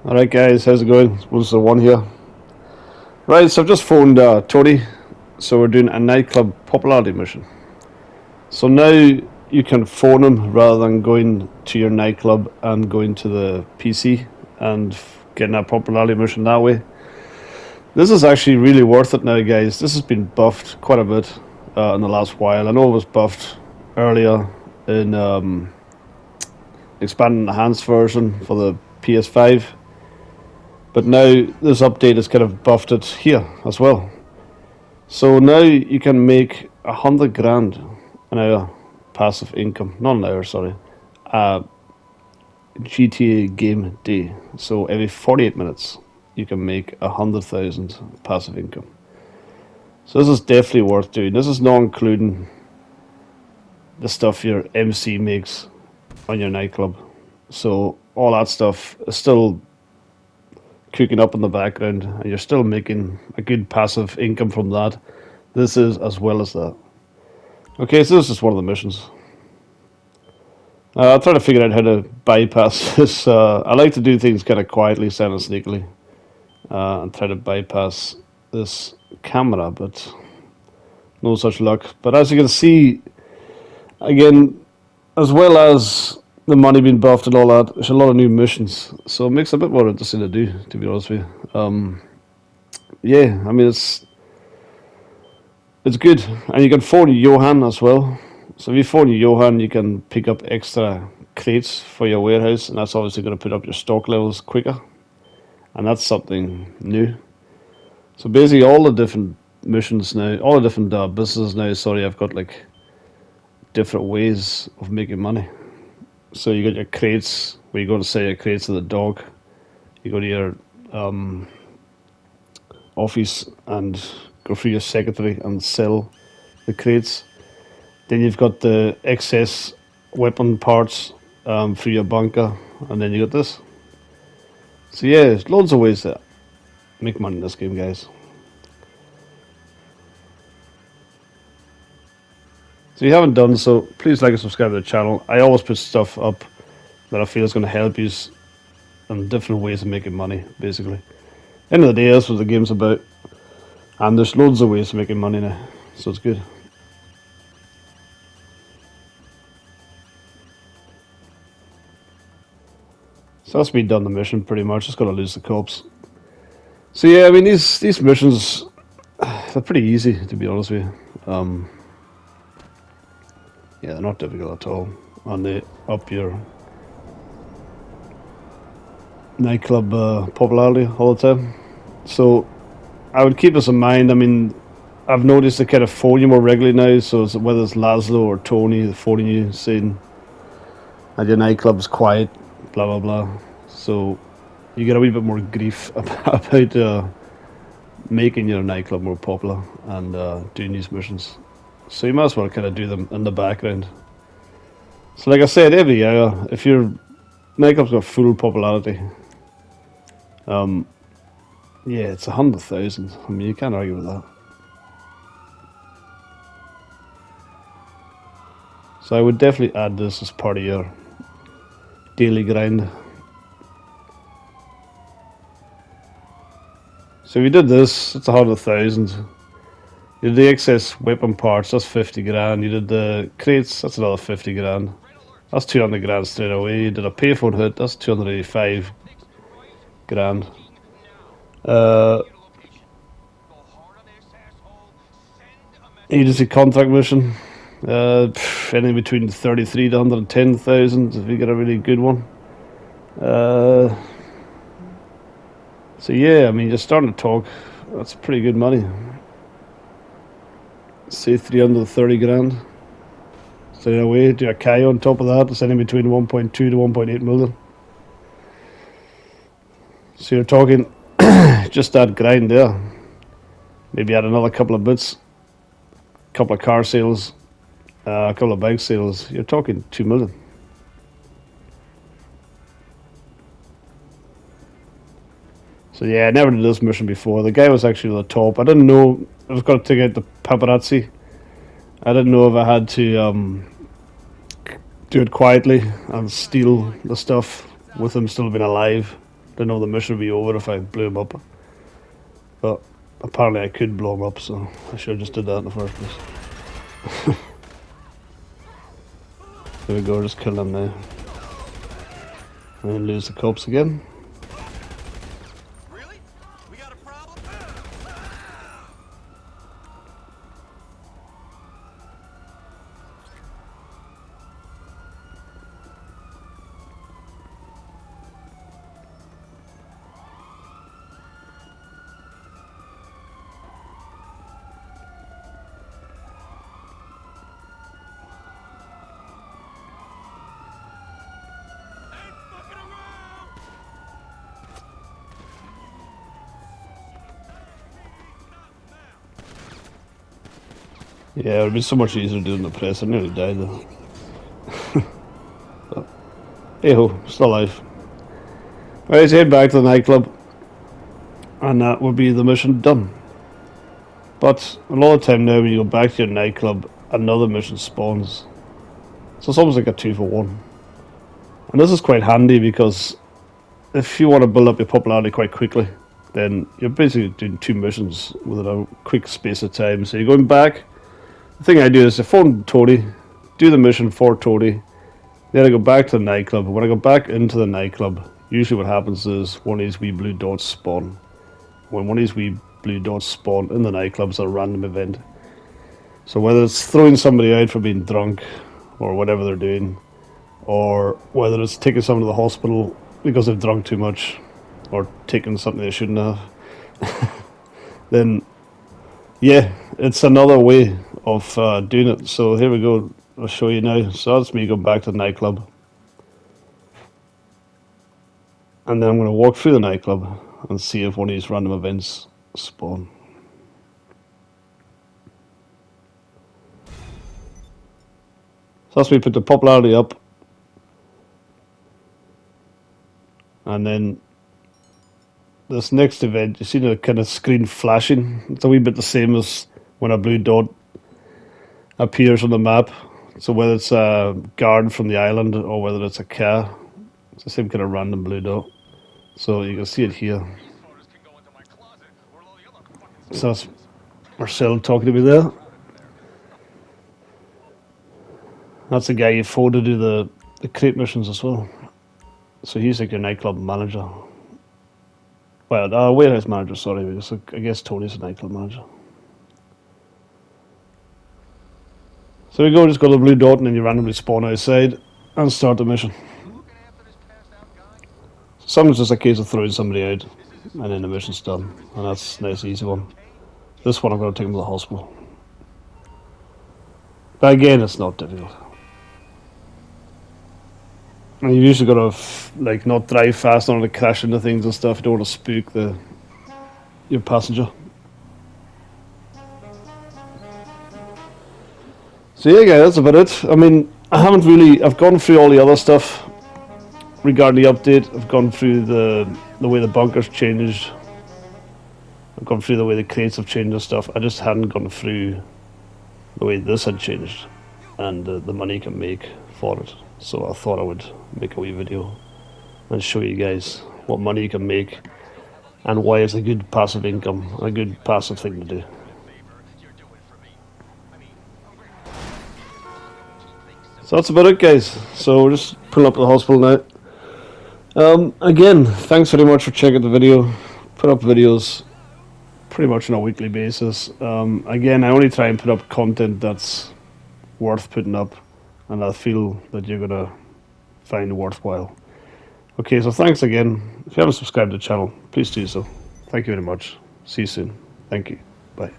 Alright guys, how's it going? Suppose the one here. Right, so I've just phoned Tony. So we're doing a nightclub popularity mission. So now you can phone him rather than going to your nightclub and going to the PC and getting a popularity mission that way. This is actually really worth it now, guys. This has been buffed quite a bit in the last while. I know it was buffed earlier in expanded enhanced version for the PS5. But now this update has kind of buffed it here as well. So now you can make 100 grand an hour passive income. Not an hour, sorry. GTA game day. So every 48 minutes you can make 100,000 passive income. So this is definitely worth doing. This is not including the stuff your MC makes on your nightclub. So all that stuff is still cooking up in the background, and you're still making a good passive income from that. This is as well as that. Okay, so this is one of the missions. I'll try to figure out how to bypass this. I like to do things kind of quietly, sound and sneakily, and try to bypass this camera, but no such luck. But as you can see, again, as well as the money being buffed and all that, there's a lot of new missions, so it makes it a bit more interesting to do, to be honest with you. Yeah, I mean it's good, and you can phone Johan as well. So if you phone Johan, you can pick up extra crates for your warehouse, and that's obviously going to put up your stock levels quicker, and that's something new. So basically all the different missions now, all the different businesses now, sorry, I've got like different ways of making money. So you got your crates, where you go to sell your crates to the dog. You go to your office and go through your secretary and sell the crates. Then you've got the excess weapon parts through your bunker, and then you got this. So yeah, there's loads of ways to make money in this game, guys. So if you haven't done so, please like and subscribe to the channel. I always put stuff up that I feel is going to help you in different ways of making money, basically. End of the day, that's what the game's about. And there's loads of ways of making money now, so it's good. So that's me done the mission, pretty much. Just got to lose the cops. So yeah, I mean, these missions, they're pretty easy, to be honest with you. Yeah, they're not difficult at all. And they up your nightclub popularity all the time. So I would keep this in mind. I mean, I've noticed they kind of phone you more regularly now. So it's, whether it's Laszlo or Tony phoning you saying that your nightclub's quiet, blah blah blah. So you get a wee bit more grief about making your nightclub more popular and doing these missions. So you might as well kind of do them in the background. So like I said, every hour, if your nightclub's got full popularity, yeah, it's 100,000. I mean, you can't argue with that. So I would definitely add this as part of your daily grind. So if you did this, it's 100,000. You did the excess weapon parts, that's 50 grand. You did the crates, that's another 50 grand. That's 200 grand straight away. You did a payphone hit, that's 285 grand. Agency contract mission, anything between 33 to 110,000 if you get a really good one. So yeah, I mean, you're starting to talk, that's pretty good money. Say 330 grand. Straight away, do a Kai on top of that, it's anything between 1.2 to 1.8 million. So you're talking just that grind there. Maybe add another couple of bits, couple of car sales, a couple of bike sales. You're talking 2 million. So yeah, I never did this mission before. The guy was actually on the top. I didn't know I was going to take out the paparazzi. I didn't know if I had to do it quietly and steal the stuff with him still being alive. Didn't know the mission would be over if I blew him up. But apparently I could blow him up, so I should have just did that in the first place. There we go, just kill him now. And then lose the cops again. Really? We got a problem? Yeah, it would be so much easier doing the press. I nearly died though. But hey ho, still alive. Alright, so head back to the nightclub. And that would be the mission done. But a lot of time now when you go back to your nightclub, another mission spawns. So it's almost like a 2-for-1. And this is quite handy because if you want to build up your popularity quite quickly, then you're basically doing 2 missions within a quick space of time. So you're going back. The thing I do is I phone Tony, do the mission for Tony, then I go back to the nightclub. When I go back into the nightclub, usually what happens is one of these wee blue dots spawn. When one of these wee blue dots spawn in the nightclub, it's a random event. So whether it's throwing somebody out for being drunk, or whatever they're doing, or whether it's taking someone to the hospital because they've drunk too much, or taking something they shouldn't have, then yeah, it's another way of doing it. So here we go, I'll show you now. So that's me going back to the nightclub. And then I'm going to walk through the nightclub and see if one of these random events spawn. So that's me put the popularity up. And then this next event, you see the kind of screen flashing. It's a wee bit the same as when a blue dot appears on the map. So whether it's a guard from the island or whether it's a car, it's the same kind of random blue dot. So you can see it here. So that's Marcel talking to me there. That's the guy you phone to do the crate missions as well. So he's like your nightclub manager. Well, warehouse manager, sorry, because I guess Tony's a nightclub manager. So we go, just go to the blue dot and then you randomly spawn outside and start the mission. Sometimes it's a case of throwing somebody out and then the mission's done. And that's a nice easy one. This one I'm going to take them to the hospital. But again, it's not difficult. And you usually got to like not drive fast, not to crash into things and stuff. You don't want to spook your passenger. So yeah, guys, that's about it. I mean, I've gone through all the other stuff regarding the update. I've gone through the way the bunkers changed. I've gone through the way the crates have changed and stuff. I just hadn't gone through the way this had changed and the money you can make for it. So I thought I would make a wee video and show you guys what money you can make and why it's a good passive income, a good passive thing to do. So that's about it, guys. So we're just pulling up to the hospital now. Again, thanks very much for checking the video. Put up videos pretty much on a weekly basis. Again, I only try and put up content that's worth putting up and I feel that you're going to find worthwhile. Okay, so thanks again. If you haven't subscribed to the channel, please do so. Thank you very much. See you soon. Thank you. Bye.